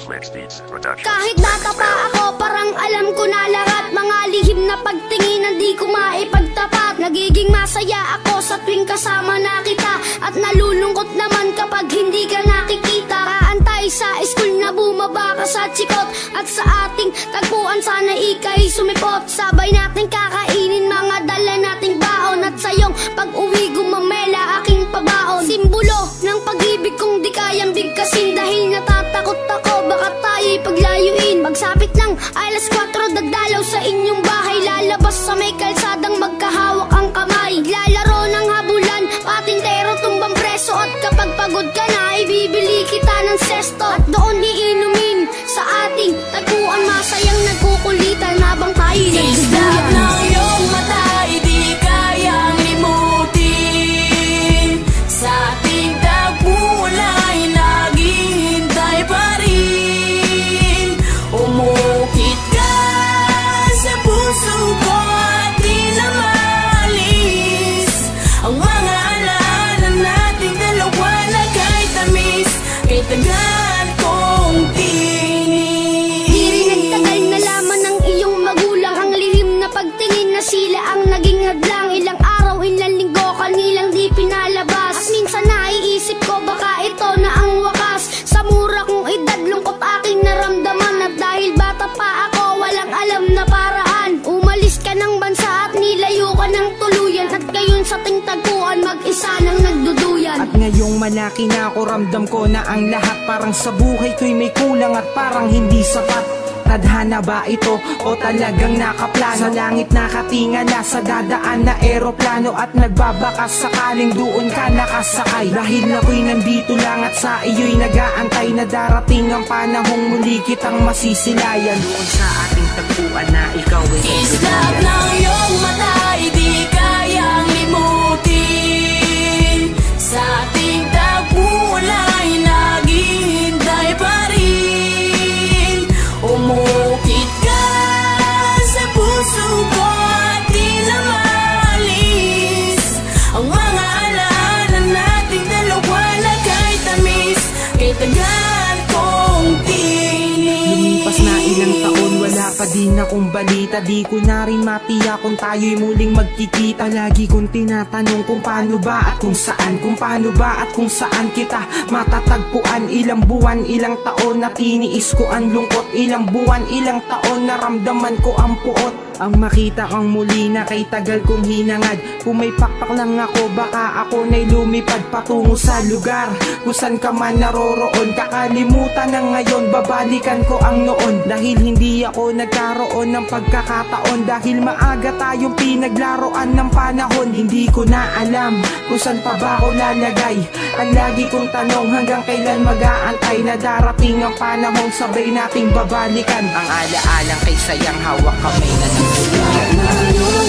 Kahit bata pa ako, parang alam ko na lahat. Mga lihim na pagtingin, di ko maipagtapat. Nagiging masaya ako sa tuwing kasama na kita, at nalulungkot naman kapag hindi ka nakikita. Kaantay sa school na bumaba ka sa chikot, at sa ating tagpuan sana ika'y sumipot. Sabay nating kakainin mga dala nating baon, at sa iyong pag-uwi gumamela aking pabaon. Simbolo ng pag-ibig kong di kayang bigkasin, dahil natatakot ako baka tayo'y paglayuin. Magsapit ng alas 4, dadalaw sa inyong bahay, lalabas sa may kalsadang magkahawak ang kamay. Lalaro ng habulan, patintero tumbang preso, at kapag pagod ka na ibibili kita ng sesto. At doon iinumin sa ating tagpuan, masayang nagkukulitan habang tayo'y nagduduyan. ng iyong mata ay di kayang limutin, sa ating tagpuan ay naghihintay pa rin. Umukit ka sa puso ko at di na maalis ang mga alaala nating dalawa na kahit tamis, kahit tagal kong tinis. Di rin nagtagal na laman ng iyong magulang, ang lihim na pagtingin na sila ang naging hadlang. Ilang araw, ilang linggo, kanilang di pinalabas, at minsan naiisip ko baka ito na ang wakas. Sa mura kong edad, lungkot aking naramdaman, at dahil bata pa ako, walang alam na paraan. Umalis ka ng bansa at nilayo ka ng tuluyan, at ngayon sa ting tagpuan mag-isa nang nagduduyan. At ngayong malaki na ako, ramdam ko na ang lahat parang sa buhay ko'y may kulang at parang hindi sapat. Tadhana ba ito o talagang nakaplano? Sa langit nakatingala sa dadaan na eroplano, at nagbabakas sakaling doon ka nakasakay. Dahil ako'y nandito lang at sa iyo'y nag-aantay na darating ang panahong muli kitang masisilayan. Doon sa ating tagpuan na ikaw ay Islap ng iyong mata ay di kayang limutin, sa ating tagpuan ay naghihintay pa rin. Umukit ka sa puso ko at di na maalis ang mga alaala nating dalawa na kahit tamis, kahit tagal kong tinis. Lumipas na ilang taon, wala pa din akong balita. Di ko na rin matiyak kung tayo'y muling magkikita. Lagi kong tinatanong kung paano ba at kung saan, kung paano ba at kung saan kita matatagpuan. Ilang buwan, ilang taon na tiniis ko ang lungkot, ilang buwan, ilang taon naramdaman ko ang puot. Ang makita kang muli na kay tagal kong hinangad, kung may pakpak lang ako baka ako na'y lumipad patungo sa lugar kung saan ka man naroroon. Kakalimutan na ngayon, babalikan ko ang noon, dahil hindi ako nagkaroon ng pagkakataon, dahil maaga tayong pinaglaruan ng panahon. Hindi ko na alam kung saan pa ba ako lalagay. Ang lagi kong tanong, hanggang kailan mag-aantay na darating ang panahong sabay nating babalikan ang alaalang kay sayang hawak kamay na nagsusuyan.